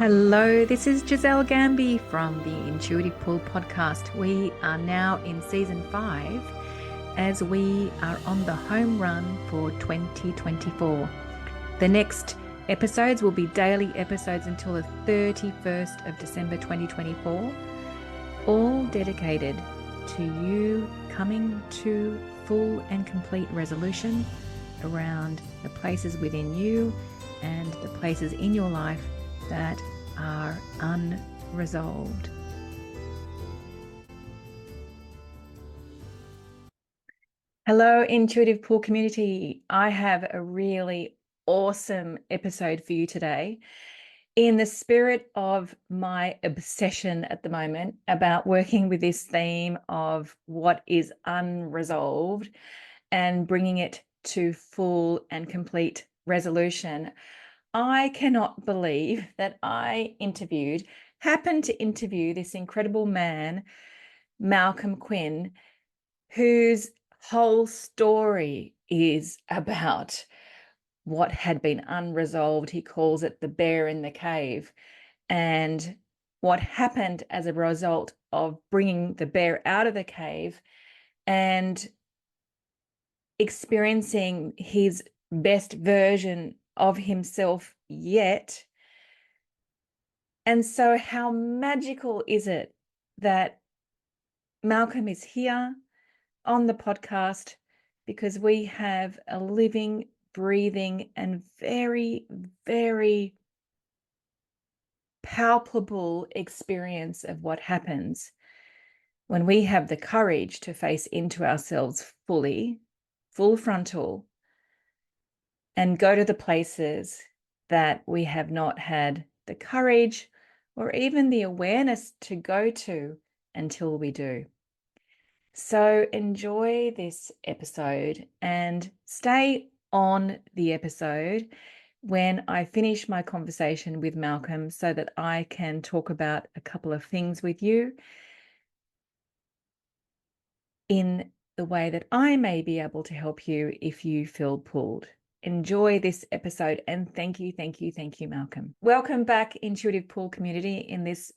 Hello, this is Giselle Gamby from the Intuitive Pull podcast. We are now in season 5 as we are on the home run for 2024. The next episodes will be daily episodes until the 31st of December 2024, all dedicated to you coming to full and complete resolution around the places within you and the places in your life that are unresolved. Hello, Intuitive Pool community. I have a really awesome episode for you today. In the spirit of my obsession at the moment about working with this theme of what is unresolved and bringing it to full and complete resolution, I cannot believe that I happened to interview this incredible man, Malcolm Quinn, whose whole story is about what had been unresolved. He calls it the bear in the cave, and what happened as a result of bringing the bear out of the cave and experiencing his best version of himself yet. And so how magical is it that Malcolm is here on the podcast, because we have a living, breathing, and very, very palpable experience of what happens when we have the courage to face into ourselves fully, full frontal, and go to the places that we have not had the courage or even the awareness to go to until we do. So enjoy this episode and stay on the episode when I finish my conversation with Malcolm so that I can talk about a couple of things with you in the way that I may be able to help you if you feel pulled. Enjoy this episode, and thank you, Malcolm. Welcome back, Intuitive Pool community, in this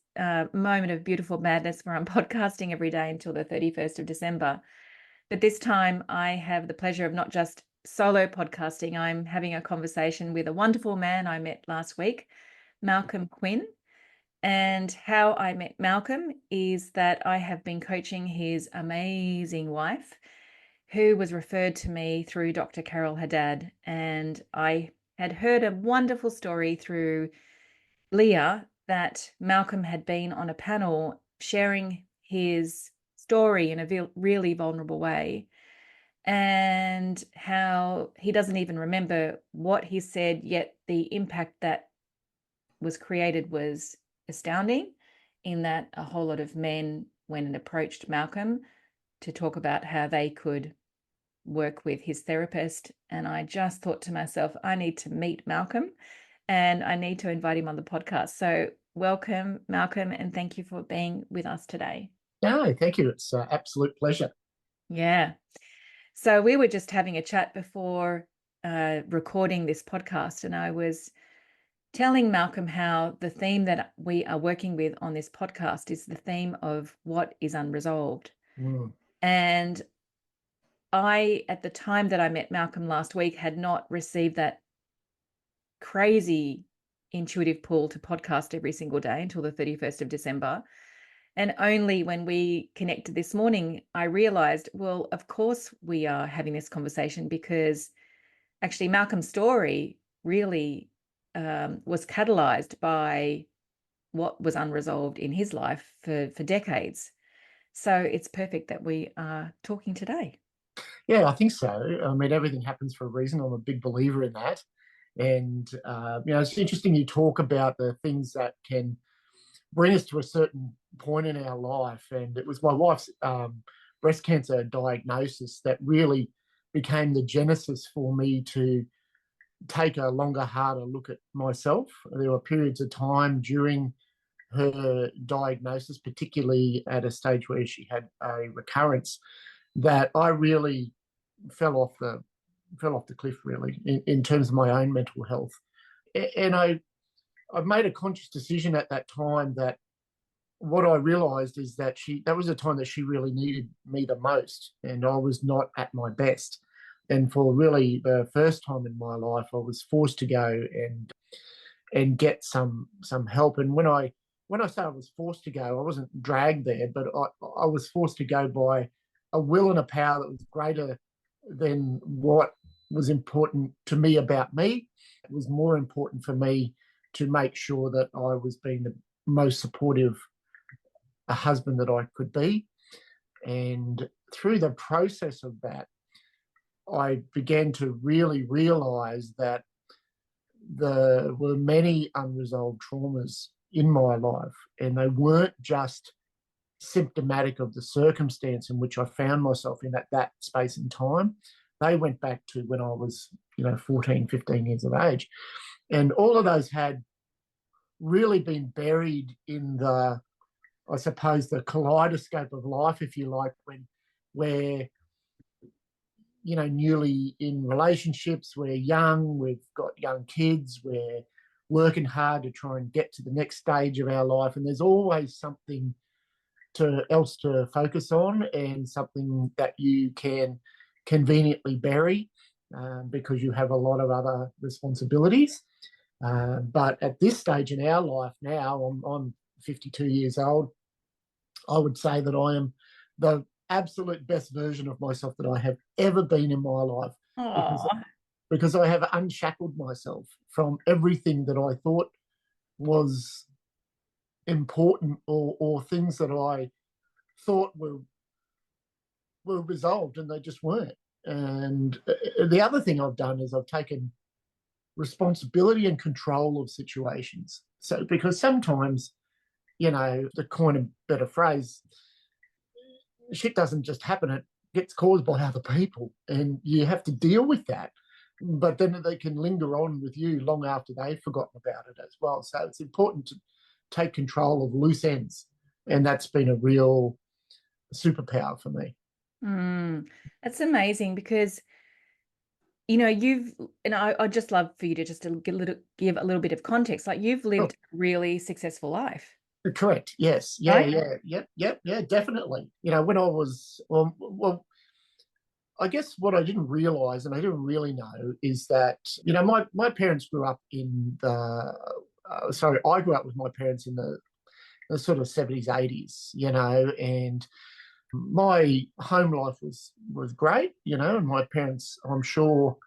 moment of beautiful madness where I'm podcasting every day until the 31st of December. But this time I have the pleasure of not just solo podcasting. I'm having a conversation with a wonderful man I met last week, Malcolm Quinn. And how I met Malcolm is that I have been coaching his amazing wife, who was referred to me through Dr. Carol Haddad. And I had heard a wonderful story through Leah that Malcolm had been on a panel sharing his story in a really vulnerable way, and how he doesn't even remember what he said, yet the impact that was created was astounding, in that a whole lot of men went and approached Malcolm to talk about how they could work with his therapist. And I just thought to myself, I need to meet Malcolm and I need to invite him on the podcast. So welcome, Malcolm, and thank you for being with us today. No, thank you. It's an absolute pleasure. Yeah. So we were just having a chat before recording this podcast, and I was telling Malcolm how the theme that we are working with on this podcast is the theme of what is unresolved. And I, at the time that I met Malcolm last week, had not received that crazy intuitive pull to podcast every single day until the 31st of December. And only when we connected this morning, I realized, well, of course we are having this conversation, because actually Malcolm's story really was catalyzed by what was unresolved in his life for decades. So it's perfect that we are talking today. Yeah, I think so. I mean, everything happens for a reason. I'm a big believer in that. And, it's interesting you talk about the things that can bring us to a certain point in our life. And it was my wife's breast cancer diagnosis that really became the genesis for me to take a longer, harder look at myself. There were periods of time during her diagnosis, particularly at a stage where she had a recurrence, that I really fell off the cliff, really, in terms of my own mental health. And I made a conscious decision at that time that what I realized is that that was a time that she really needed me the most, and I was not at my best. And for really the first time in my life, I was forced to go and get some help. And when I say I was forced to go, I wasn't dragged there, but I was forced to go by a will and a power that was greater than what was important to me about me. It was more important for me to make sure that I was being the most supportive a husband that I could be. And through the process of that, I began to really realize that there were many unresolved traumas in my life, and they weren't just symptomatic of the circumstance in which I found myself in at that space and time. They went back to when I was, 14, 15 years of age. And all of those had really been buried in I suppose, the kaleidoscope of life, if you like, when we're, newly in relationships, we're young, we've got young kids, we're working hard to try and get to the next stage of our life. And there's always something else to focus on, and something that you can conveniently bury because you have a lot of other responsibilities. But at this stage in our life now, I'm 52 years old. I would say that I am the absolute best version of myself that I have ever been in my life, because Oh, because I have unshackled myself from everything that I thought was important, or things that I thought were resolved, and they just weren't. And the other thing I've done is I've taken responsibility and control of situations. So because sometimes, to coin a better phrase, shit doesn't just happen, it gets caused by other people, and you have to deal with that. But then they can linger on with you long after they've forgotten about it as well. So it's important to take control of loose ends, and that's been a real superpower for me. that's amazing because I'd just love for you to just give a little bit of context. Like, you've Oh, lived a really successful life, correct. Yes. Yeah. right? Yeah. Yep. Yep. Yeah. Definitely. When I was I guess what I didn't realize, and I didn't really know, is that my parents grew up in the. Sorry, I grew up with my parents in the sort of 70s, 80s, and my home life was great, and my parents, I'm sure,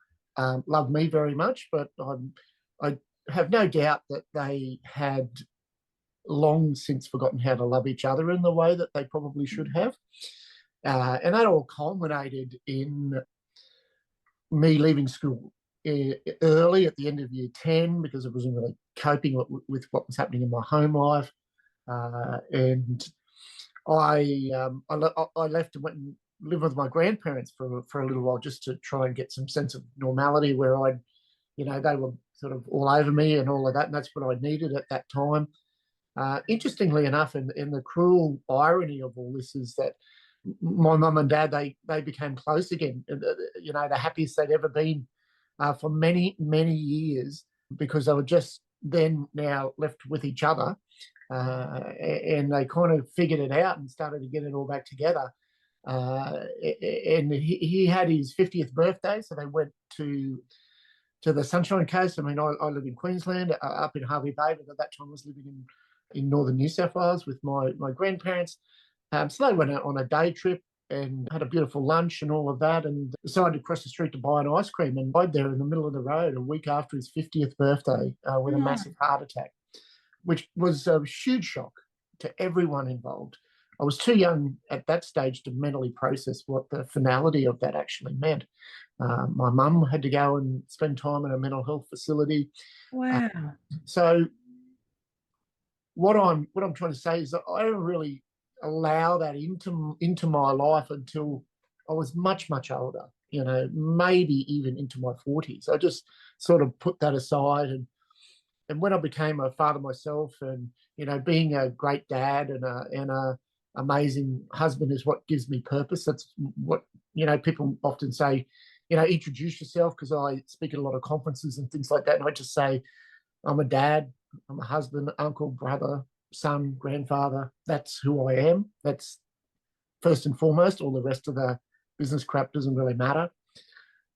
loved me very much, but I have no doubt that they had long since forgotten how to love each other in the way that they probably should have. And that all culminated in me leaving school early at the end of year 10, because I wasn't really coping with what was happening in my home life. And I left and went and lived with my grandparents for a little while, just to try and get some sense of normality, where they were sort of all over me and all of that, and that's what I needed at that time. Interestingly enough, and the cruel irony of all this is that my mum and dad, they became close again. The happiest they'd ever been for many, many years, because they were just then now left with each other. And they kind of figured it out and started to get it all back together. And he had his 50th birthday, so they went to the Sunshine Coast. I mean, I live in Queensland, up in Harvey Bay, but at that time I was living in northern New South Wales with my grandparents. So they went out on a day trip and had a beautiful lunch and all of that, and decided to cross the street to buy an ice cream, and died there in the middle of the road a week after his 50th birthday with a Oh, massive heart attack, which was a huge shock to everyone involved. I was too young at that stage to mentally process what the finality of that actually meant. My mum had to go and spend time in a mental health facility. Uh, wow. so what I'm trying to say is that I don't really allow that into my life until I was much, much older. Maybe even into my 40s. I just sort of put that aside, and when I became a father myself, and being a great dad and a amazing husband is what gives me purpose. That's what people often say. Introduce yourself, because I speak at a lot of conferences and things like that, and I just say I'm a dad, I'm a husband, uncle, brother, son, grandfather. That's who I am. That's first and foremost. All the rest of the business crap doesn't really matter.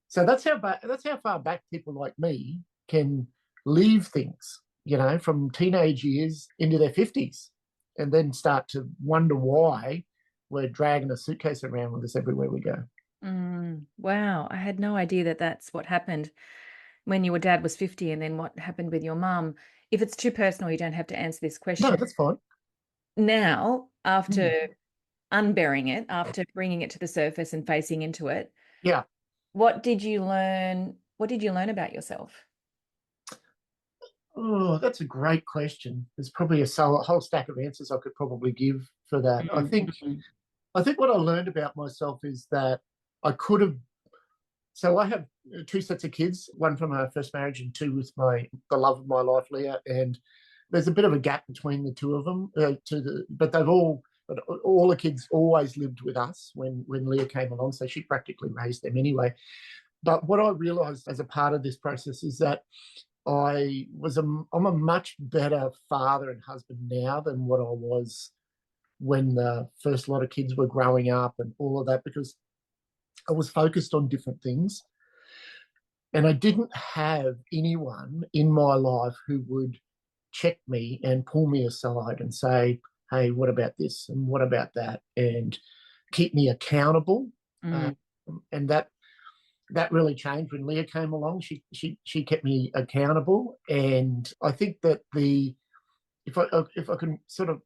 So that's how far back people like me can leave things, from teenage years into their 50s, and then start to wonder why we're dragging a suitcase around with us everywhere we go. Wow. I had no idea that that's what happened when your dad was 50 and then what happened with your mum. If it's too personal, you don't have to answer this No, question. that's fine. Now, Mm. after unburying it, after bringing it to the surface and facing into it, Yeah. what did you learn? What did you learn about yourself? Oh, that's a great question. There's probably a whole stack of answers I could probably give for that. I think Mm. I think what I learned about myself is that I could have. So I have two sets of kids, one from my first marriage and two with the love of my life, Leah. And there's a bit of a gap between the two of them. But all the kids always lived with us when Leah came along, so she practically raised them anyway. But what I realised as a part of this process is that I'm a much better father and husband now than what I was when the first lot of kids were growing up and all of that, because I was focused on different things. And I didn't have anyone in my life who would check me and pull me aside and say, hey, what about this? And what about that? And keep me accountable. Uh, Mm. and that really changed when Leah came along. She kept me accountable. And I think that if I can sort of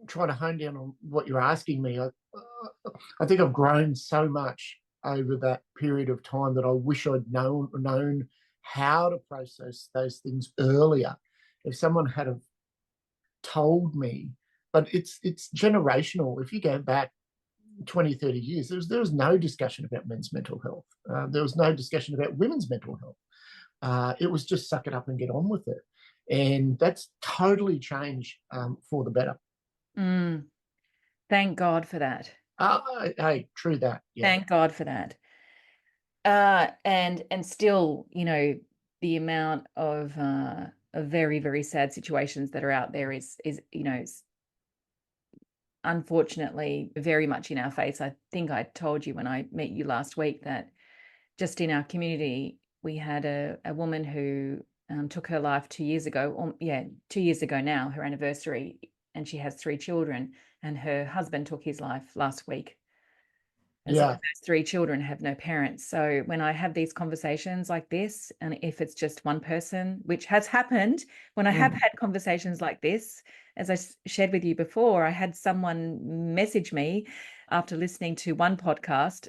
try to hone down on what you're asking me, I think I've grown so much over that period of time that I wish I'd known how to process those things earlier. If someone had have told me, but it's generational. If you go back 20, 30 years, there was no discussion about men's mental health. There was no discussion about women's mental health. It was just suck it up and get on with it. And that's totally changed for the better. Mm. Thank God for that. Hey, true that. Yeah. Thank God for that. And still, the amount of very, very sad situations that are out there is unfortunately very much in our face. I think I told you when I met you last week that just in our community, we had a woman who took her life 2 years ago. Or, yeah, 2 years ago now, her anniversary, and she has 3 children, and her husband took his life last week. And so Yeah. those 3 children have no parents. So when I have these conversations like this, and if it's just one person, which has happened, when I have Mm. had conversations like this, as I shared with you before, I had someone message me after listening to one podcast,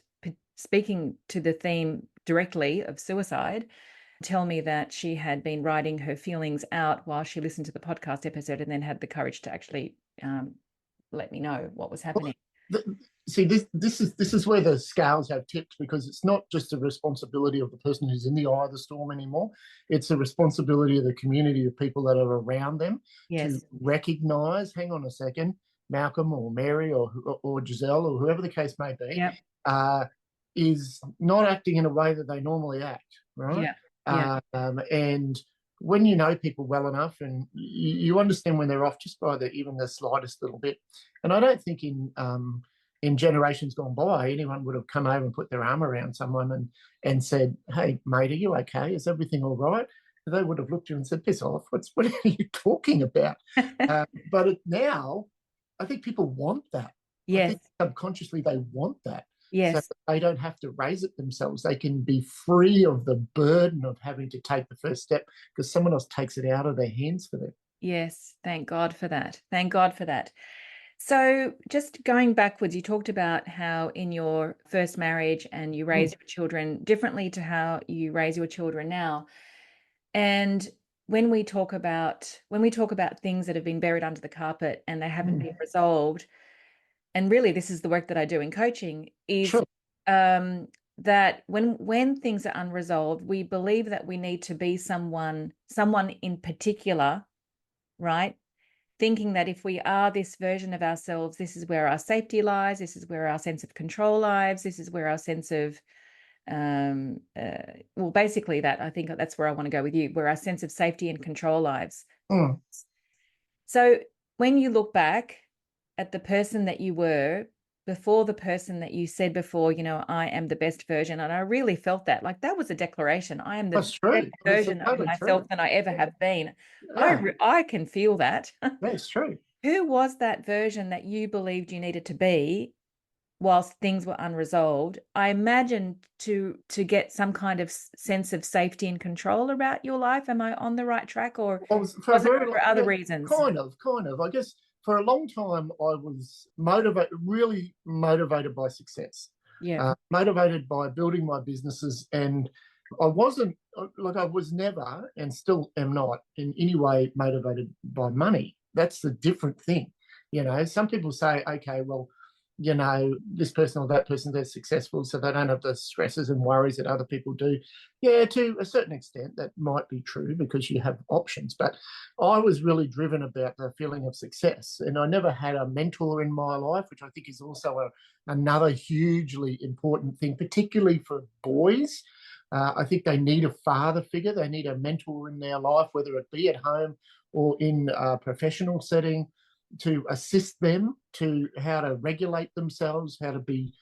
speaking to the theme directly of suicide, tell me that she had been writing her feelings out while she listened to the podcast episode and then had the courage to actually let me know what was happening. See, this is where the scales have tipped, because it's not just the responsibility of the person who's in the eye of the storm anymore. It's the responsibility of the community, of people that are around them, to Yes. recognise, hang on a second, Malcolm or Mary or Giselle or whoever the case may be, Yep. uh, is not acting in a way that they normally act, right? Yeah. Yeah. And when you know people well enough, and you understand when they're off just by even the slightest little bit. And I don't think in generations gone by, anyone would have come over and put their arm around someone and said, "Hey, mate, are you okay? Is everything all right?" They would have looked at you and said, "Piss off! What are you talking about?" Now, I think people want that. I Yes. think subconsciously they want that, so Yes. they don't have to raise it themselves. They can be free of the burden of having to take the first step, because someone else takes it out of their hands for them. Yes. Thank God for that. Thank God for that. So just going backwards, you talked about how in your first marriage and you Mm, raised your children differently to how you raise your children now. And when we talk about things that have been buried under the carpet and they haven't mm. been resolved, and really this is the work that I do in coaching, is Sure. that when things are unresolved, we believe that we need to be someone in particular, right? Thinking that if we are this version of ourselves, this is where our safety lies, this is where our sense of control lies, this is where our sense of well, basically that, I think that's where I want to go with you, where our sense of safety and control lies Mm. So when you look back at the person that you were before, the person that you said before, I am the best version. And I really felt that, like, that was a declaration. I am the That's best true. That's version of totally true. myself than I ever have been. Yeah, I can feel that. that's true. Who was that version that you believed you needed to be whilst things were unresolved? I imagine to get some kind of sense of safety and control about your life. Am I on the right track, or I was for a was it very long, for other yeah, reasons? kind of. I guess for a long time I was motivated, really motivated by success, Yeah. motivated by building my businesses, and I wasn't like I was never, and still am not in any way motivated by money. That's the different thing. Some people say, okay, well, this person or that person, they're successful, so they don't have the stresses and worries that other people do. Yeah, to a certain extent, that might be true because you have options. But I was really driven about the feeling of success. And I never had a mentor in my life, which I think is also another hugely important thing, particularly for boys. I think they need a father figure. They need a mentor in their life, whether it be at home or in a professional setting, to assist them to how to regulate themselves, how to be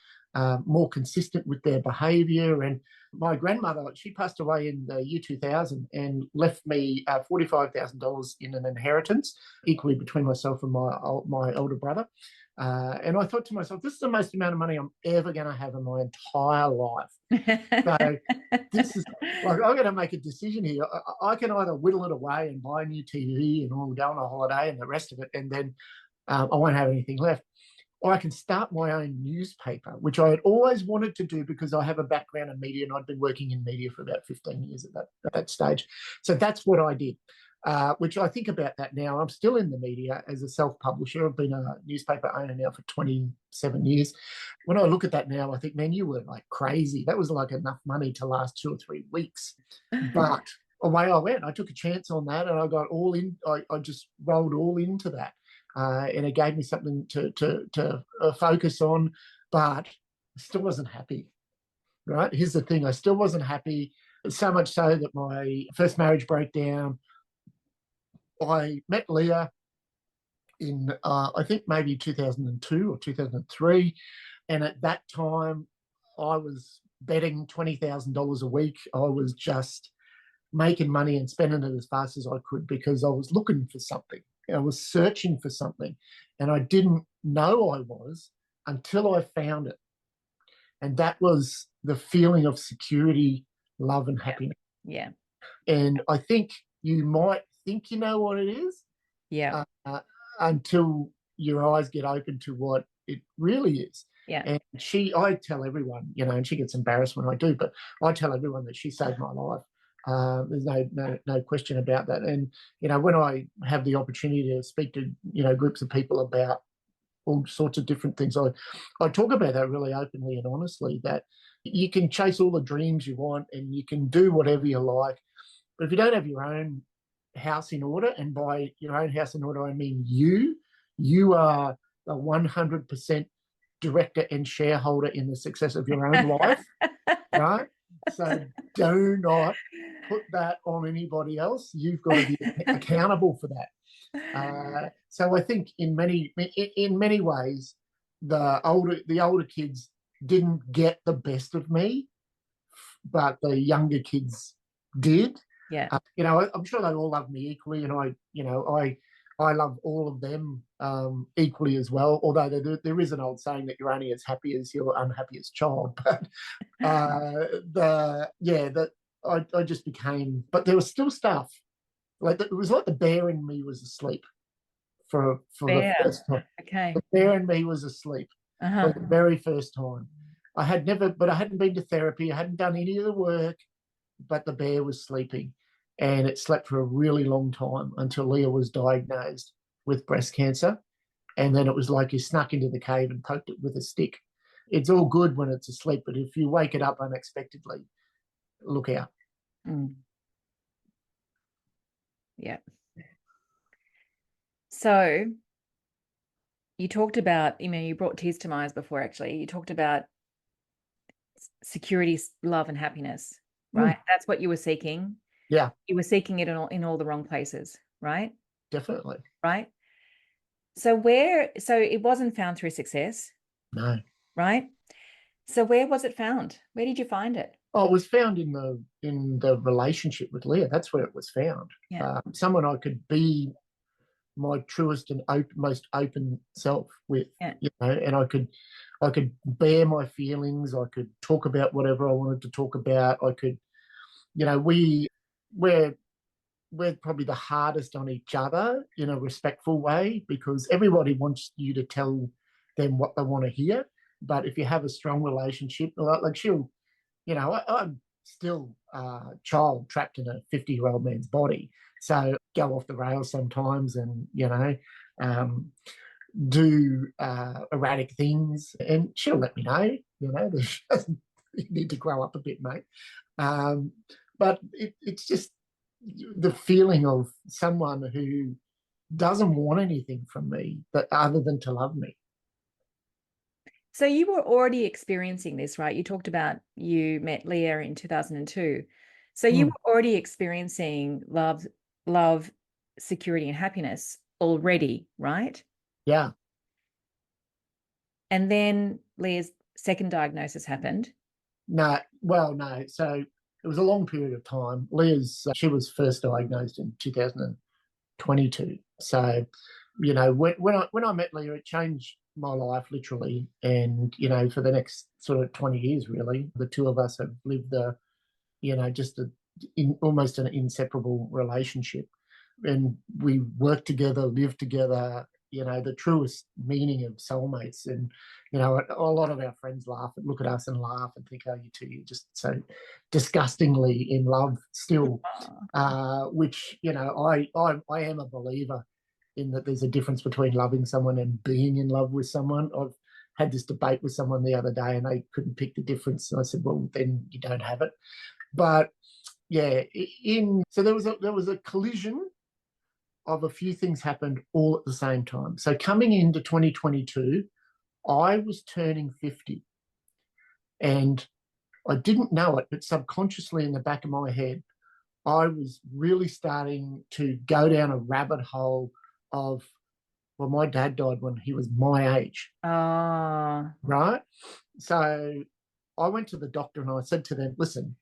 more consistent with their behaviour. And my grandmother, she passed away in the year 2000 and left me $45,000 in an inheritance, equally between myself and my older brother. And I thought to myself, this is the most amount of money I'm ever going to have in my entire life. So this is like, I'm going to make a decision here. I can either whittle it away and buy a new TV and we'll go on a holiday and the rest of it, and then I won't have anything left. Or I can start my own newspaper, which I had always wanted to do because I have a background in media and I'd been working in media for about 15 years at that stage. So that's what I did, which I think about that now. I'm still in the media as a self-publisher. I've been a newspaper owner now for 27 years. When I look at that now, I think, man, you were like crazy. That was like enough money to last 2 or 3 weeks. But away I went. I took a chance on that and I got all in. I just rolled all into that. And it gave me something to focus on, but I still wasn't happy. Right? Here's the thing: I still wasn't happy. So much so that my first marriage broke down. I met Leah in I think maybe 2002 or 2003, and at that time I was betting $20,000 a week. I was just making money and spending it as fast as I could because I was looking for something. I was searching for something, and I didn't know I was until I found it. And that was the feeling of security, love, and happiness. Yeah. And I think you might think you know what it is, Yeah. until your eyes get open to what it really is. Yeah. And I tell everyone, and she gets embarrassed when I do, but I tell everyone that she saved my life. There's no question about that. And when I have the opportunity to speak to groups of people about all sorts of different things, I talk about that really openly and honestly. That you can chase all the dreams you want, and you can do whatever you like, but if you don't have your own house in order, and by your own house in order I mean you are a 100% director and shareholder in the success of your own life, right? So do not put that on anybody else. You've got to be accountable for that. So I think in many ways, the older kids didn't get the best of me, but the younger kids did. Yeah. I'm sure they all love me equally, and I love all of them equally as well. Although there is an old saying that you're only as happy as your unhappiest child. But I just became. But there was still stuff like it was like the bear in me was asleep for the Fair. first time. Okay. The bear in me was asleep for Uh-huh. the very first time. I hadn't been to therapy. I hadn't done any of the work, but the bear was sleeping, and it slept for a really long time until Leah was diagnosed with breast cancer. And then it was like you snuck into the cave and poked it with a stick. It's all good when it's asleep, but if you wake it up unexpectedly, look out. Mm. Yeah. So you talked about, you brought tears to my eyes before, actually. You talked about security, love, and happiness, right? That's what you were seeking. Yeah. You were seeking it in all the wrong places. right? Definitely. Right. So it wasn't found through success, No. right? So where was it found? Where did you find it? Oh, it was found in the relationship with Leah. That's where it was found. Yeah. Someone I could be my truest and most open self with, Yeah. and I could bear my feelings. I could talk about whatever I wanted to talk about. I could, we're we're probably the hardest on each other in a respectful way, because everybody wants you to tell them what they want to hear. But if you have a strong relationship, like she'll, I'm still a child trapped in a 50-year-old man's body. So go off the rails sometimes and, um, do erratic things. And she'll let me know, you need to grow up a bit, mate. Um, but it's just the feeling of someone who doesn't want anything from me but other than to love me. So you were already experiencing this, right? You talked about you met Leah in 2002. So you Mm, were already experiencing love, security, and happiness already, right? yeah. And then Leah's second diagnosis happened. No, well, no. So it was a long period of time. Leah's, she was first diagnosed in 2022. So, when I met Leah, it changed my life literally. And, for the next sort of 20 years, really, the two of us have lived just almost an inseparable relationship. And we work together, live together, the truest meaning of soulmates. And, a lot of our friends look at us and laugh and think, oh, you two, you're just so disgustingly in love still. Which, I am a believer in that there's a difference between loving someone and being in love with someone. I've had this debate with someone the other day and they couldn't pick the difference. And I said, well, then you don't have it. But yeah, so there was a collision of a few things happened all at the same time. So coming into 2022, I was turning 50 and I didn't know it, but subconsciously in the back of my head, I was really starting to go down a rabbit hole of, well, my dad died when he was my age, Oh, right? So I went to the doctor and I said to them, listen,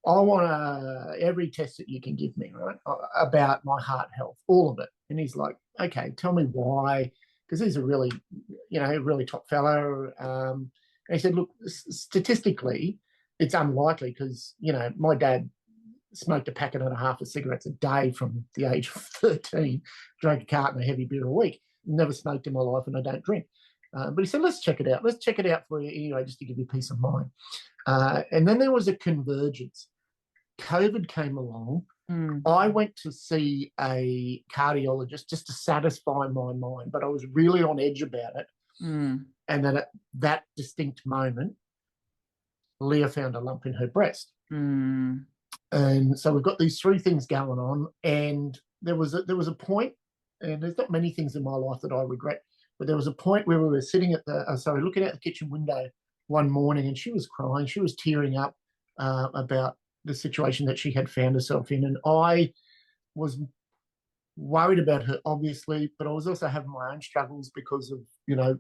I want every test that you can give me, right, about my heart health, all of it. And he's like, okay, tell me why, because he's a really top fellow. And he said, look, statistically, it's unlikely because, my dad smoked a packet and a half of cigarettes a day from the age of 13, drank a carton of heavy beer a week. Never smoked in my life and I don't drink. But he said, let's check it out. Let's check it out for you anyway, just to give you peace of mind. And then there was a convergence. COVID came along. I went to see a cardiologist just to satisfy my mind, but I was really on edge about it. And then at that distinct moment, Leah found a lump in her breast. And so we've got these three things going on. And there was a point, and there's not many things in my life that I regret, but there was a point where we were sitting looking out the kitchen window one morning, and she was crying. She was tearing up about the situation that she had found herself in. And I was worried about her, obviously, but I was also having my own struggles because of,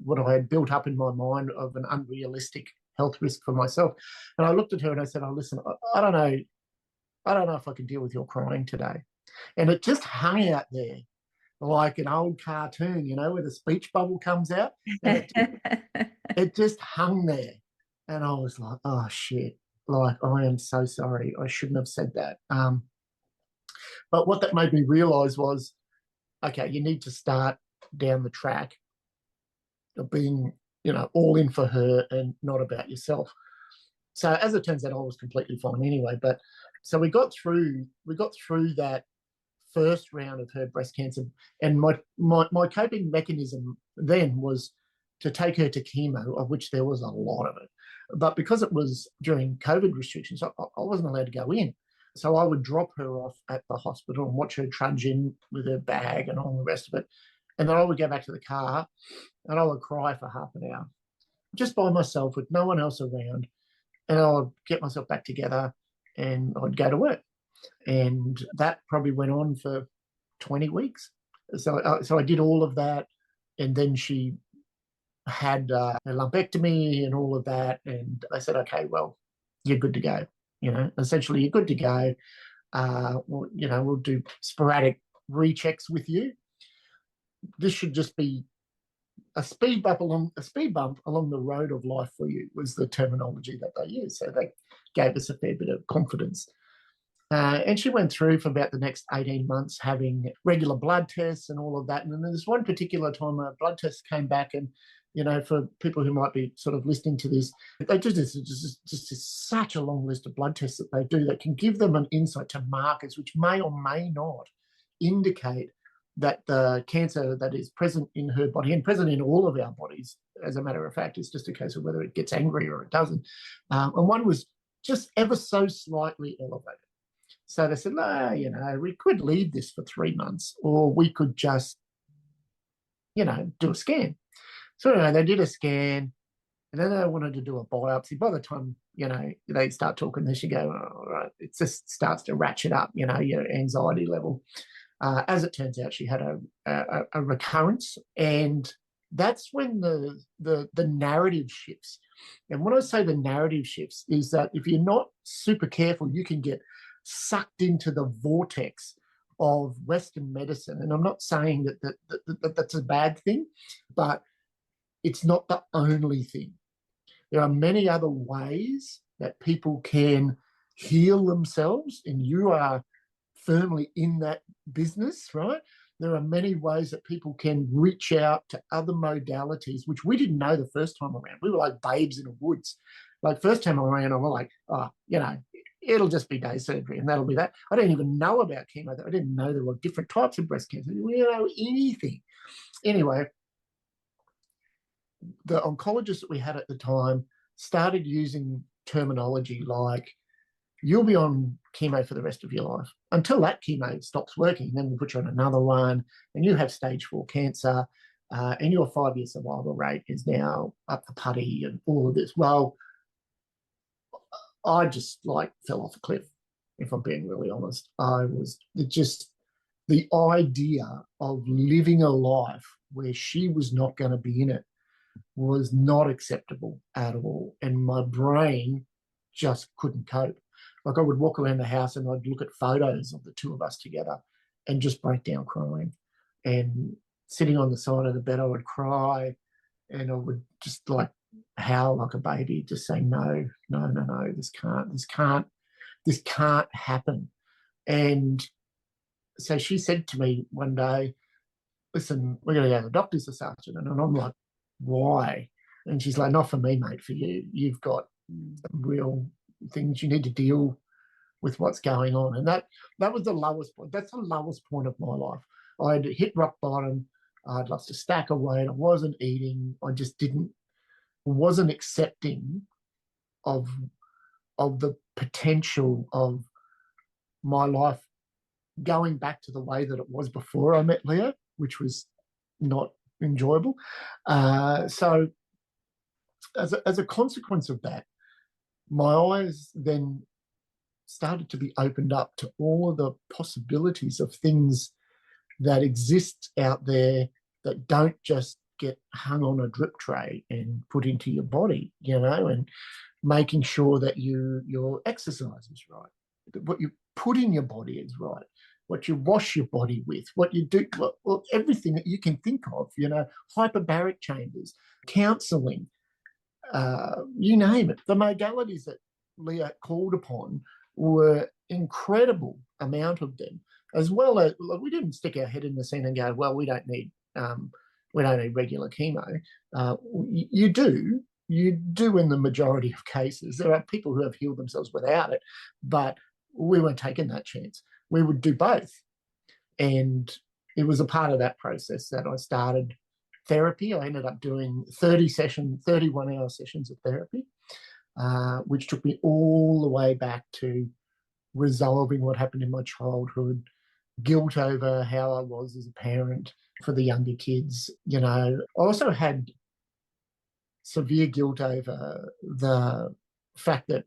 what I had built up in my mind of an unrealistic health risk for myself. And I looked at her and I said, oh, listen, I don't know. I don't know if I can deal with your crying today. And it just hung out there like an old cartoon, where the speech bubble comes out. And it just hung there. And I was like, oh, shit. Like, I am so sorry. I shouldn't have said that. But what that made me realize was, okay, you need to start down the track of being, all in for her and not about yourself. So as it turns out, I was completely fine anyway. But so we got through that first round of her breast cancer, and my coping mechanism then was to take her to chemo, of which there was a lot of it. But because it was during COVID restrictions, I wasn't allowed to go in. So I would drop her off at the hospital and watch her trudge in with her bag and all the rest of it. And then I would go back to the car and I would cry for half an hour, just by myself with no one else around. And I would get myself back together and I'd go to work. And that probably went on for 20 weeks. So I did all of that, and then she had a lumpectomy and all of that, and I said, okay, well, you're good to go. Essentially, you're good to go. We'll do sporadic rechecks with you. This should just be a speed bump along the road of life for you, was the terminology that they used. So they gave us a fair bit of confidence. And she went through for about the next 18 months having regular blood tests and all of that. And then there's one particular time a blood test came back, and for people who might be sort of listening to this, they do this just such a long list of blood tests that they do that can give them an insight to markers which may or may not indicate that the cancer that is present in her body, and present in all of our bodies, as a matter of fact, it's just a case of whether it gets angry or it doesn't. And one was just ever so slightly elevated. So they said, no, we could leave this for 3 months, or we could just, do a scan. So anyway, they did a scan, and then they wanted to do a biopsy. By the time, they start talking this, you go, oh, all right, it just starts to ratchet up, your anxiety level. As it turns out, she had a recurrence, and that's when the narrative shifts. And when I say the narrative shifts, is that if you're not super careful, you can get sucked into the vortex of Western medicine. And I'm not saying that that's a bad thing, but it's not the only thing. There are many other ways that people can heal themselves, and you are firmly in that business, right? There are many ways that people can reach out to other modalities, which we didn't know the first time around. We were like babes in the woods. Like, first time around, I was like, it'll just be day surgery and that'll be that. I didn't even know about chemo. I didn't know there were different types of breast cancer. We didn't know anything. Anyway, the oncologists that we had at the time started using terminology like, you'll be on chemo for the rest of your life until that chemo stops working. Then we'll put you on another one, and you have stage 4 cancer, and your 5-year survival rate is now up the putty and all of this. Well, I just fell off a cliff, if I'm being really honest. The idea of living a life where she was not going to be in it was not acceptable at all. And my brain just couldn't cope. Like, I would walk around the house and I'd look at photos of the two of us together and just break down crying. And sitting on the side of the bed, I would cry, and I would just howl like a baby, just saying, no, this can't happen. And so she said to me one day, listen, we're going to go to the doctors this afternoon. And I'm like, why? And she's like, not for me, mate, for you. You've got some real things you need to deal with what's going on. And that was the lowest point. That's the lowest point of my life. I'd hit rock bottom. I'd lost a stack of weight. I wasn't eating. I just wasn't accepting of the potential of my life going back to the way that it was before I met Leah, which was not enjoyable. So as a consequence of that, my eyes then started to be opened up to all of the possibilities of things that exist out there that don't just get hung on a drip tray and put into your body, and making sure that your exercise is right, what you put in your body is right, what you wash your body with, what you do, everything that you can think of, hyperbaric chambers, counselling, you name it. The modalities that Leah called upon were incredible amount of them, as well as we didn't stick our head in the sand and go, well, we don't need regular chemo. You do in the majority of cases. There are people who have healed themselves without it, but we weren't taking that chance. We would do both. And it was a part of that process that I started therapy. I ended up doing 31-hour sessions of therapy, which took me all the way back to resolving what happened in my childhood, guilt over how I was as a parent for the younger kids. I also had severe guilt over the fact that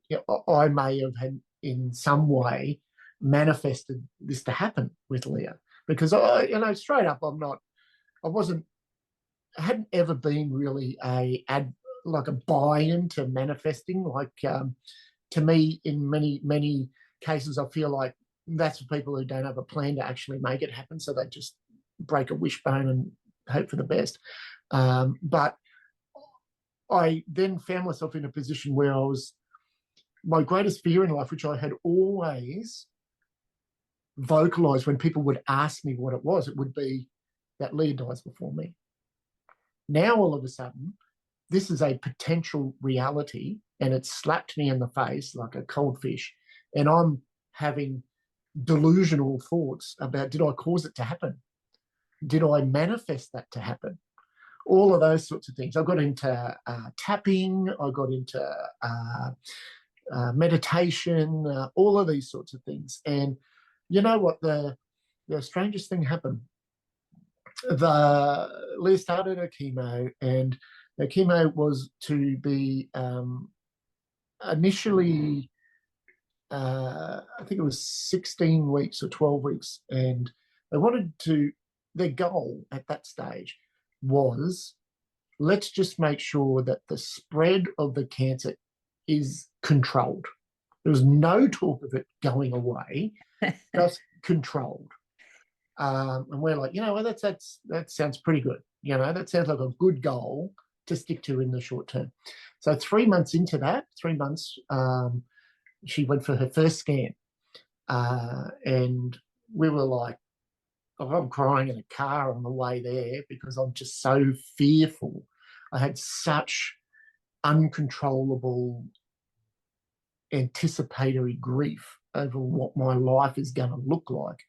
I may have had in some way manifested this to happen with Leah, because straight up, I hadn't ever been really like a buy-in to manifesting. Like, to me, in many cases, I feel like that's for people who don't have a plan to actually make it happen. So they just break a wishbone and hope for the best. But I then found myself in a position where my greatest fear in life, which I had always vocalized when people would ask me what it would be that Leah dies before me. Now, all of a sudden, this is a potential reality, and it slapped me in the face like a cold fish. And I'm having delusional thoughts about, did I cause it to happen? Did I manifest that to happen? All of those sorts of things. I got into tapping, I got into meditation, all of these sorts of things. And you know what? The strangest thing happened. Leah started her chemo, and the chemo was to be initially, I think it was 16 weeks or 12 weeks, and they wanted to. Their goal at that stage was, let's just make sure that the spread of the cancer is controlled. There was no talk of it going away, just controlled. And we're like, well, that sounds pretty good. That sounds like a good goal to stick to in the short term. So 3 months into that, 3 months, she went for her first scan. And we were like, I'm crying in a car on the way there because I'm just so fearful. I had such uncontrollable anticipatory grief over what my life is going to look like.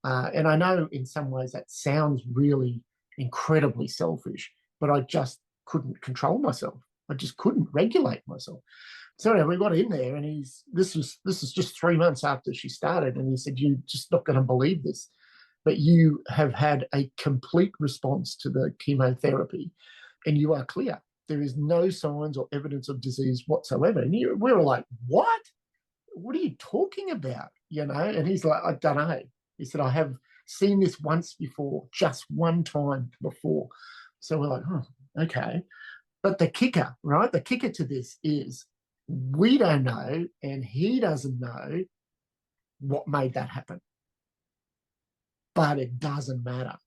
And I know in some ways that sounds really incredibly selfish, but I just couldn't control myself. I just couldn't regulate myself. So anyway, we got in there, and this is just 3 months after she started, and he said, "You're just not going to believe this, but you have had a complete response to the chemotherapy, and you are clear. There is no signs or evidence of disease whatsoever." And we were like, "What? What are you talking about?" And he's like, "I don't know." He said, "I have seen this once before, just one time before." So we're like, "Oh, okay." But the kicker, right? The kicker to this is we don't know, and he doesn't know what made that happen. But it doesn't matter,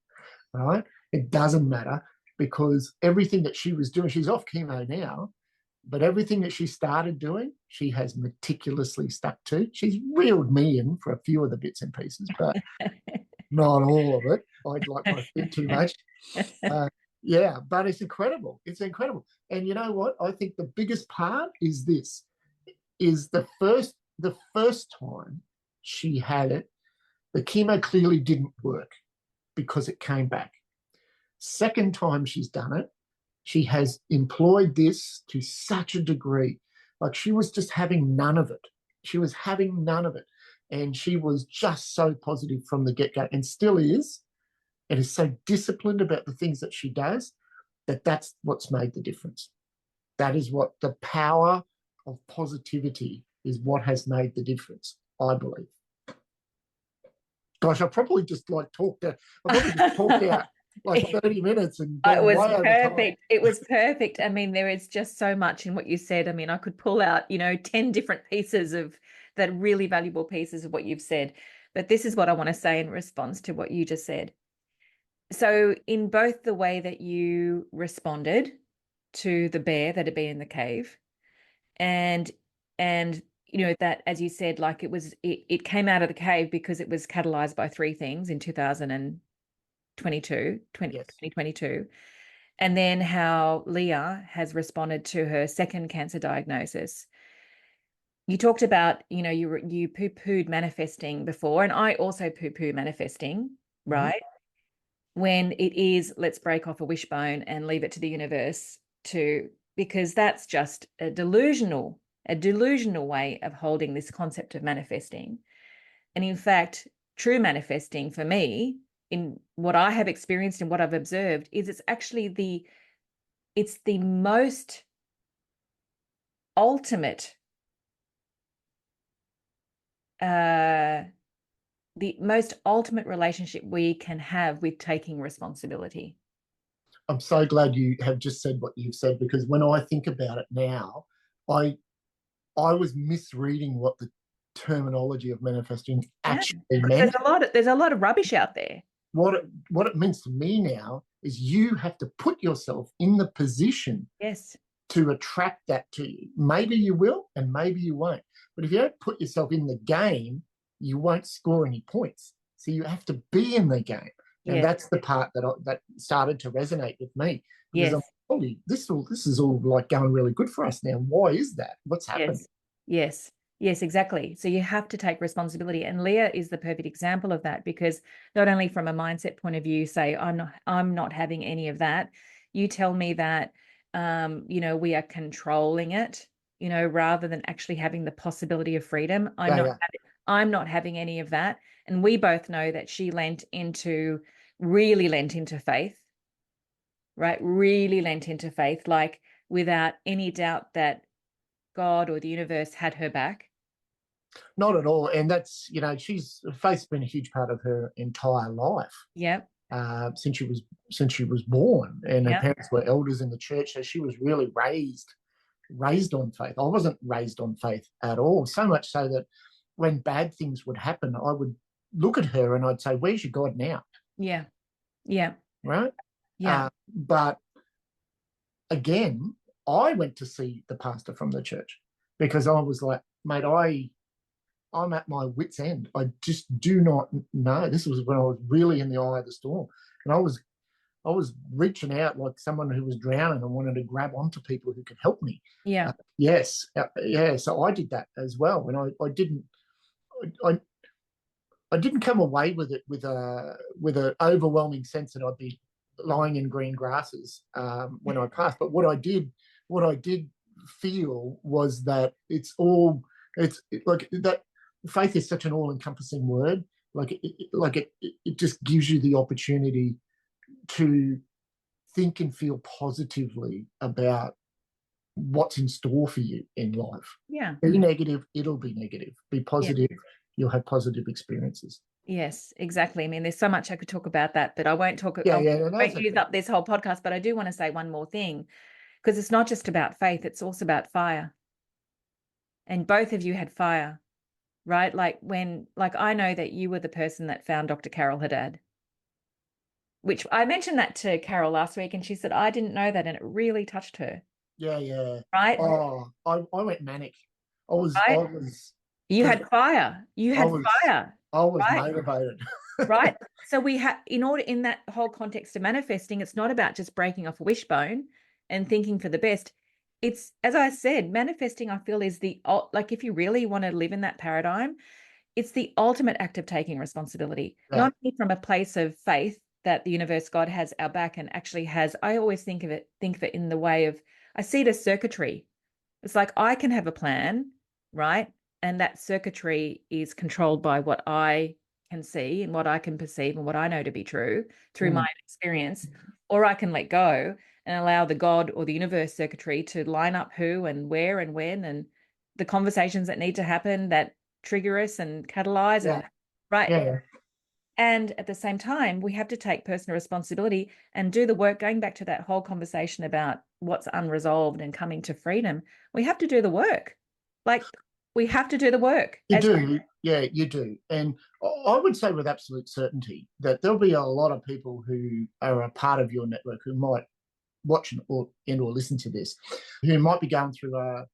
right? It doesn't matter, because everything that she was doing, she's off chemo now, but everything that she started doing, she has meticulously stuck to. She's reeled me in for a few of the bits and pieces, but not all of it. I'd like my food too much. Yeah, but it's incredible. It's incredible. And you know what? I think the biggest part is this, is the first time she had it, the chemo clearly didn't work because it came back. Second time she's done it, she has employed this to such a degree. Like, she was just having none of it. She was having none of it. And she was just so positive from the get-go, and still is, and is so disciplined about the things that she does, that's what's made the difference. That is what the power of positivity is, what has made the difference, I believe. Gosh, I probably just talked out like 30 minutes and It gone was way over time. perfect. It was perfect. I mean, there is just so much in what you said. I mean, I could pull out, 10 different pieces of that, really valuable pieces of what you've said. But this is what I want to say in response to what you just said. So in both the way that you responded to the bear that had been in the cave, and that, as you said, like it came out of the cave because it was catalyzed by three things in 2022. And then how Leah has responded to her second cancer diagnosis. You talked about, you poo-pooed manifesting before, and I also poo-poo manifesting, right? Mm-hmm. When it is, let's break off a wishbone and leave it to the universe because that's just a delusional way of holding this concept of manifesting. And in fact, true manifesting for me, in what I have experienced and what I've observed, is it's actually it's the most ultimate the most ultimate relationship we can have with taking responsibility. I'm so glad you have just said what you've said, because when I think about it now, I I was misreading what the terminology of manifesting actually meant. There's a lot of rubbish out there. What it means to me now is you have to put yourself in the position Yes. to attract that to you. Maybe you will and maybe you won't. But if you don't put yourself in the game, you won't score any points. So you have to be in the game. And Yes. that's the part that started to resonate with me, because I'm Yes. holy, this is all like going really good for us now. Why is that? What's happening? Yes. Yes. Yes, exactly. So you have to take responsibility. And Leah is the perfect example of that, because not only from a mindset point of view, say, I'm not having any of that. You tell me that we are controlling it, rather than actually having the possibility of freedom. Yeah, yeah. I'm not having any of that. And we both know that she really lent into faith, right? Really lent into faith, like without any doubt that God or the universe had her back. Not at all. And that's, faith's been a huge part of her entire life. Yeah. Since she was born, and her Yeah. parents were elders in the church, so she was really raised on faith. I wasn't raised on faith at all, so much so that when bad things would happen, I would look at her and I'd say, "Where's your God now?" Yeah. Yeah. Right? Yeah. But again, I went to see the pastor from the church because I was like, "Mate, I'm at my wit's end. I just do not know." This was when I was really in the eye of the storm, and I was reaching out like someone who was drowning and wanted to grab onto people who could help me. Yeah. Yes, yeah. So I did that as well, and I, I didn't come away with it with an overwhelming sense that I'd be lying in green grasses when I passed. But what I did feel was that it's like that. Faith is such an all-encompassing word. It just gives you the opportunity to think and feel positively about what's in store for you in life. Yeah. Be negative, it'll be negative. Be Yeah. positive, you'll have positive experiences. Yes, exactly. I mean, there's so much I could talk about that, but I won't Yeah, I yeah, no, won't that's use okay. up this whole podcast, but I do want to say one more thing, because it's not just about faith, it's also about fire. And both of you had fire, right? Like I know that you were the person that found Dr. Carol Haddad, which I mentioned that to Carol last week, and she said, I didn't know that. And it really touched her, Yeah, yeah. right? Oh, I went manic. I Right? was You because had fire. You I had was fire, I was right? motivated. Right. So in that whole context of manifesting, it's not about just breaking off a wishbone and thinking for the best. It's, as I said, manifesting, I feel, is like, if you really want to live in that paradigm, it's the ultimate act of taking responsibility, Yeah, not only from a place of faith that the universe, God, has our back and actually has. I always think of it in the way of, I see it as circuitry. It's like I can have a plan, right? And that circuitry is controlled by what I can see and what I can perceive and what I know to be true through my mm, experience. Or I can let go and allow the God or the universe circuitry to line up who and where and when, and the conversations that need to happen that trigger us and catalyze, yeah, and right. yeah, yeah. And at the same time, we have to take personal responsibility and do the work. Going back to that whole conversation about what's unresolved and coming to freedom, we have to do the work. Like, we have to do the work. You do, yeah, you do. And I would say with absolute certainty that there'll be a lot of people who are a part of your network who might watch or listen to this, who might be going through a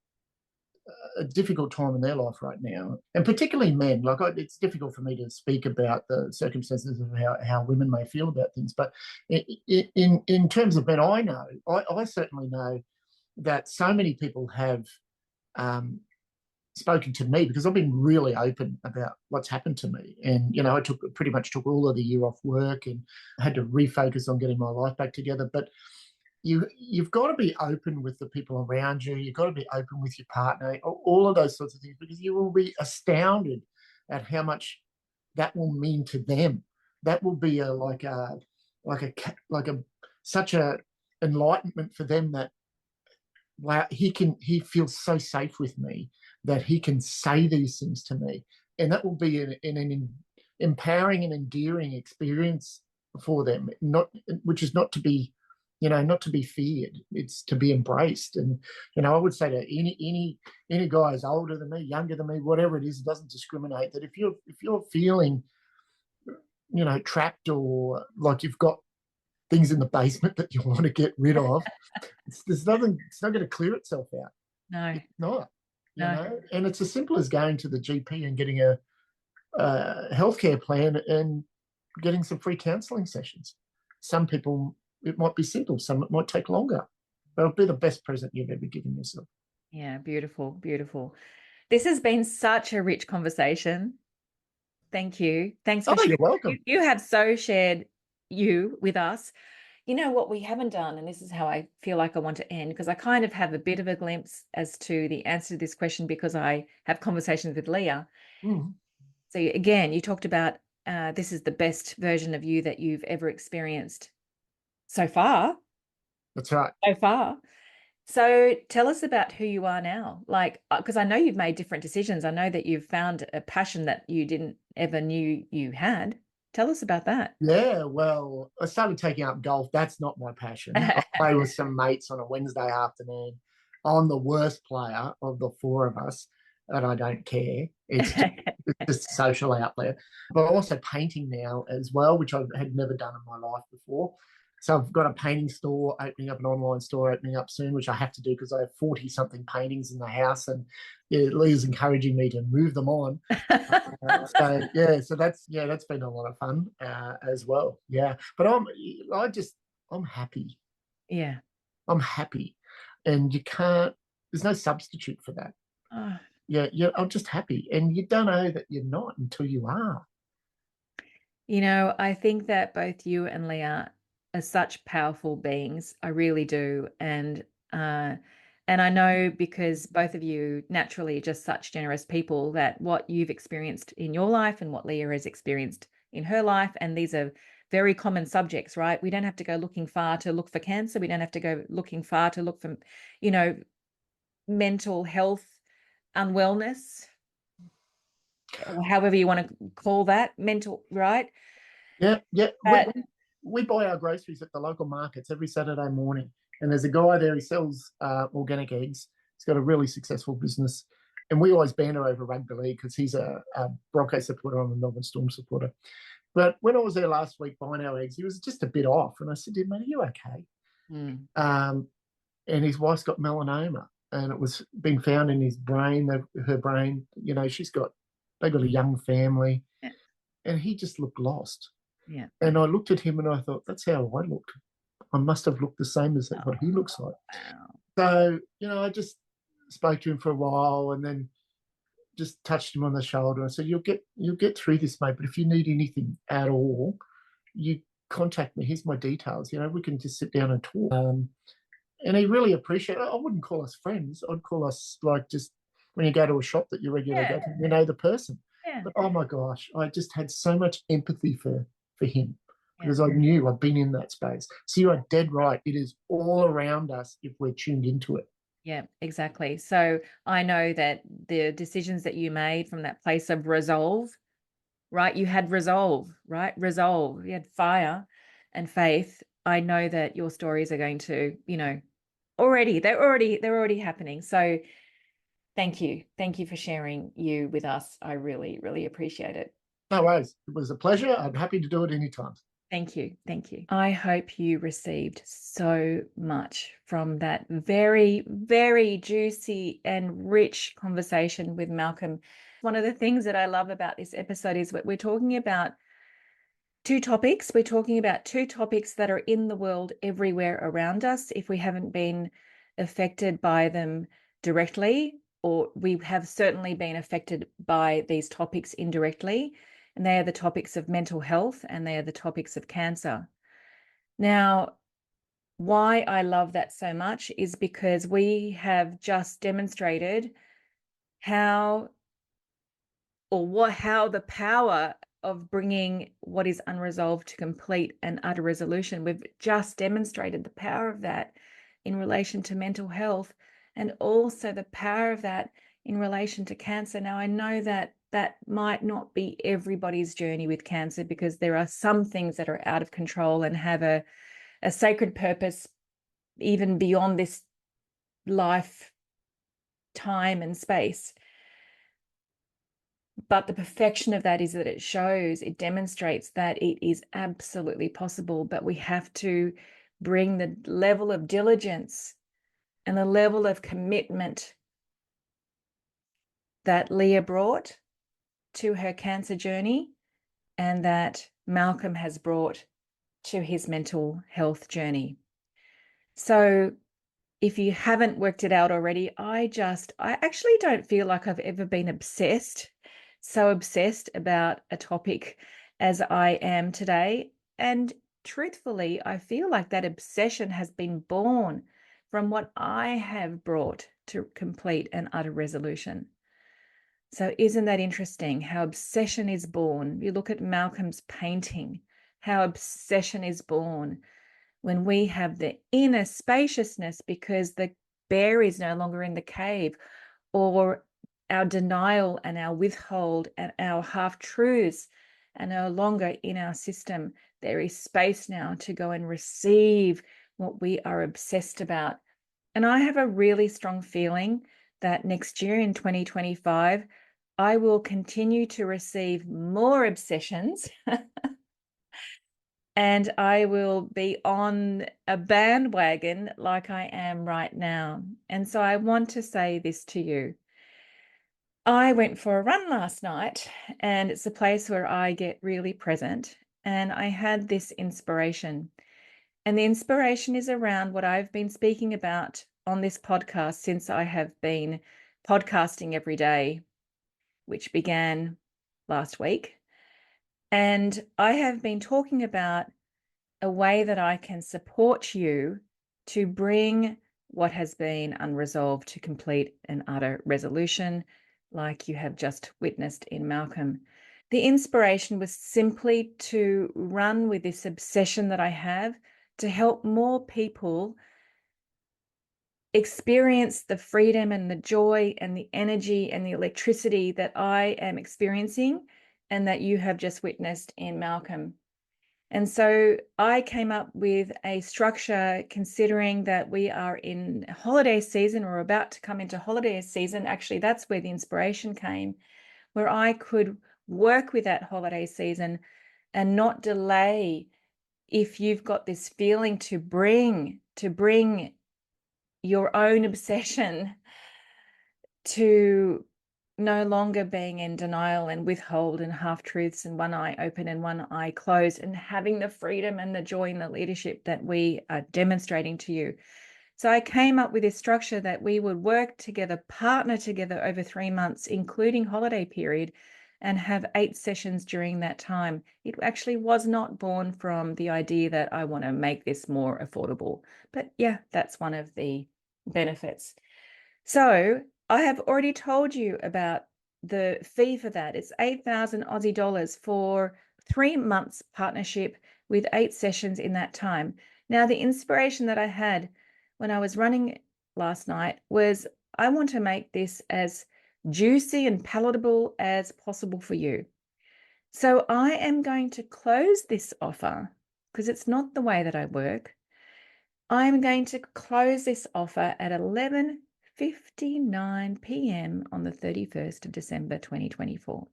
difficult time in their life right now, and particularly men. It's difficult for me to speak about the circumstances of how women may feel about things, but in terms of men, I certainly know that so many people have um, spoken to me because I've been really open about what's happened to me. And I pretty much took all of the year off work and had to refocus on getting my life back together. But you've got to be open with the people around you. You've got to be open with your partner, all of those sorts of things, because you will be astounded at how much that will mean to them. That will be such a enlightenment for them, that wow, he feels so safe with me that he can say these things to me, and that will be empowering and endearing experience for them, not which is not to be, not to be feared. It's to be embraced. And I would say to any guys older than me, younger than me, whatever it is, it doesn't discriminate. That if you're feeling, trapped, or like you've got things in the basement that you want to get rid of, there's nothing. It's not going to clear itself out. No, It's not. no. And it's as simple as going to the GP and getting a healthcare plan and getting some free counselling sessions. Some people, it might be simple. Some it might take longer. But it'll be the best present you've ever given yourself. Yeah, beautiful, beautiful. This has been such a rich conversation. Thank you. Thanks for Oh, sharing. you're welcome. You have so shared you with us. You know what we haven't done, and this is how I feel like I want to end, because I kind of have a bit of a glimpse as to the answer to this question because I have conversations with Leah. Mm, So again, you talked about this is the best version of you that you've ever experienced so far. that's right. So far. So tell us about who you are now. Like, because I know you've made different decisions. I know that you've found a passion that you didn't ever knew you had. Tell us about that. Yeah, well, I started taking up golf. That's not my passion. I play with some mates on a Wednesday afternoon. I'm the worst player of the four of us, and I don't care. It's just a social outlet. But I'm also painting now as well, which I had never done in my life before. So I've got a painting store opening up, an online store opening up soon, which I have to do because I have 40 something paintings in the house, and Leah's encouraging me to move them on. So that's been a lot of fun as well. Yeah, but I'm happy. Yeah. I'm happy, and you can't. There's no substitute for that. Oh, Yeah. I'm just happy, and you don't know that you're not until you are. I think that both you and Leah are such powerful beings. I really do. And I know because both of you naturally are just such generous people that what you've experienced in your life and what Leah has experienced in her life, and these are very common subjects, right? We don't have to go looking far to look for cancer. We don't have to go looking far to look for, you know, mental health, unwellness, or however you want to call that, mental, right? Yeah. We, But we we buy our groceries at the local markets every Saturday morning, and there's a guy there. He sells organic eggs. He's got a really successful business, and we always banter over rugby league because he's a Bronco supporter. I'm a Melbourne Storm supporter. But when I was there last week buying our eggs, he was just a bit off, and I said to him, "Mate, are you okay?" mm, Um, and his wife's got melanoma, and it was being found in his brain, her brain. They got a young family, yeah, and he just looked lost. yeah. And I looked at him and I thought, that's how I looked. I must have looked the same as what he Oh, looks like. wow. So, I just spoke to him for a while and then just touched him on the shoulder. I said, you'll get through this, mate. But if you need anything at all, you contact me. Here's my details. We can just sit down and talk. And he really appreciated it. I wouldn't call us friends. I'd call us like just when you go to a shop that you regularly Yeah, go to, you know the person. yeah, But oh my gosh, I just had so much empathy for him yeah, because I knew I'd been in that space. So you are dead right. It is all around us if we're tuned into it. yeah, exactly. So I know that the decisions that you made from that place of resolve, right? You had resolve, right? Resolve. You had fire and faith. I know that your stories are going to, they're already happening. So thank you. Thank you for sharing you with us. I really, really appreciate it. No worries. It was a pleasure. I'm happy to do it anytime. Thank you. Thank you. I hope you received so much from that very, very juicy and rich conversation with Malcolm. One of the things that I love about this episode is what we're talking about two topics. We're talking about two topics that are in the world everywhere around us. If we haven't been affected by them directly, or we have certainly been affected by these topics indirectly, and they are the topics of mental health and they are the topics of cancer. Now, why I love that so much is because we have just demonstrated how how the power of bringing what is unresolved to complete and utter resolution. We've just demonstrated the power of that in relation to mental health and also the power of that in relation to cancer. Now, I know that that might not be everybody's journey with cancer, because there are some things that are out of control and have a sacred purpose even beyond this life, time, and space. But the perfection of that is that it demonstrates that it is absolutely possible, but we have to bring the level of diligence and the level of commitment that Leah brought to her cancer journey and that Malcolm has brought to his mental health journey. So if you haven't worked it out already, I actually don't feel like I've ever been so obsessed about a topic as I am today. And truthfully, I feel like that obsession has been born from what I have brought to complete and utter resolution. So isn't that interesting how obsession is born? You look at Malcolm's painting, how obsession is born when we have the inner spaciousness because the bear is no longer in the cave, or our denial and our withhold and our half-truths are no longer in our system. There is space now to go and receive what we are obsessed about. And I have a really strong feeling that next year in 2025, I will continue to receive more obsessions and I will be on a bandwagon like I am right now. And so I want to say this to you. I went for a run last night, and it's a place where I get really present, and I had this inspiration. And the inspiration is around what I've been speaking about on this podcast since I have been podcasting every day, which began last week. And I have been talking about a way that I can support you to bring what has been unresolved to complete and utter resolution, like you have just witnessed in Malcolm. The inspiration was simply to run with this obsession that I have to help more people experience the freedom and the joy and the energy and the electricity that I am experiencing and that you have just witnessed in Malcolm. And so I came up with a structure considering that we are in holiday season or about to come into holiday season. Actually, that's where the inspiration came, where I could work with that holiday season and not delay. If you've got this feeling to bring your own obsession to no longer being in denial and withhold and half-truths and one eye open and one eye closed, and having the freedom and the joy and the leadership that we are demonstrating to you. So I came up with this structure that we would work together, partner together over 3 months, including holiday period, and have 8 sessions during that time. It actually was not born from the idea that I want to make this more affordable, but yeah, that's one of the benefits. So I have already told you about the fee for that. It's 8,000 Aussie dollars for 3 months partnership with 8 sessions in that time. Now, the inspiration that I had when I was running last night was I want to make this as juicy and palatable as possible for you. So I am going to close this offer because it's not the way that I work. I'm going to close this offer at 11:59 p.m. on the 31st of December 2024.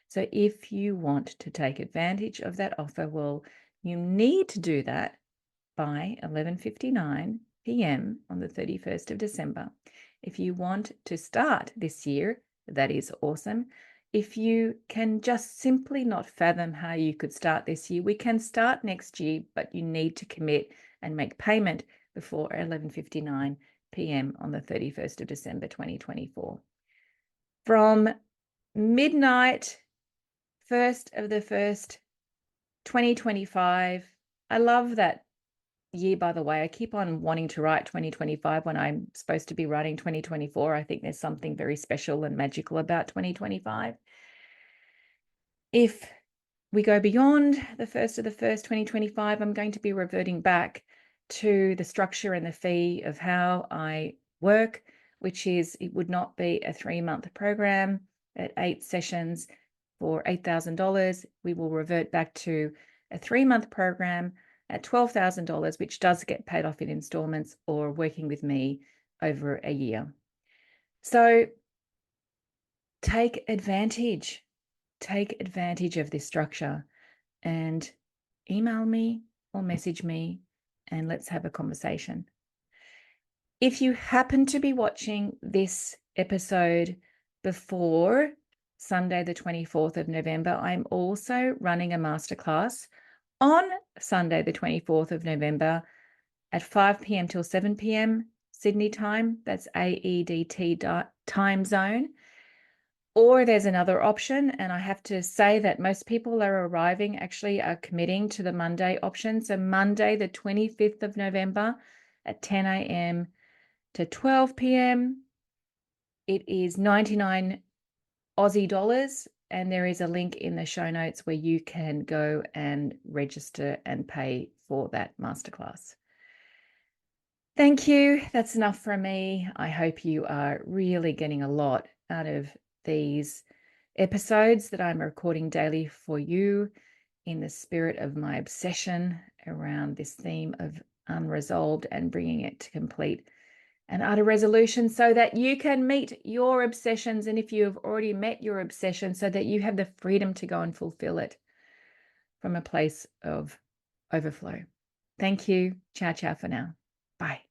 So if you want to take advantage of that offer, well, you need to do that by 11:59 p.m. on the 31st of December. If you want to start this year, that is awesome. If you can just simply not fathom how you could start this year, we can start next year, but you need to commit and make payment before 11:59 p.m. on the 31st of December 2024. From midnight, 1st of the 1st, 2025, I love that year, by the way. I keep on wanting to write 2025 when I'm supposed to be writing 2024. I think there's something very special and magical about 2025. If we go beyond the 1st of the 1st, 2025, I'm going to be reverting back to the structure and the fee of how I work, which is it would not be a 3-month program. at 8 sessions for $8,000. We will revert back to a 3-month program at $12,000, which does get paid off in installments, or working with me over a year. So take advantage of this structure and email me or message me and let's have a conversation. If you happen to be watching this episode before Sunday, the 24th of November, I'm also running a masterclass on Sunday, the 24th of November at 5 p.m. till 7 p.m. Sydney time. That's AEDT time zone. Or there's another option, and I have to say that most people are committing to the Monday option. So Monday, the 25th of November at 10 a.m. to 12 p.m. It is 99 Aussie dollars, and there is a link in the show notes where you can go and register and pay for that masterclass. Thank you. That's enough from me. I hope you are really getting a lot out of these episodes that I'm recording daily for you in the spirit of my obsession around this theme of unresolved and bringing it to complete and utter resolution so that you can meet your obsessions. And if you have already met your obsession, so that you have the freedom to go and fulfill it from a place of overflow. Thank you. Ciao, ciao for now. Bye.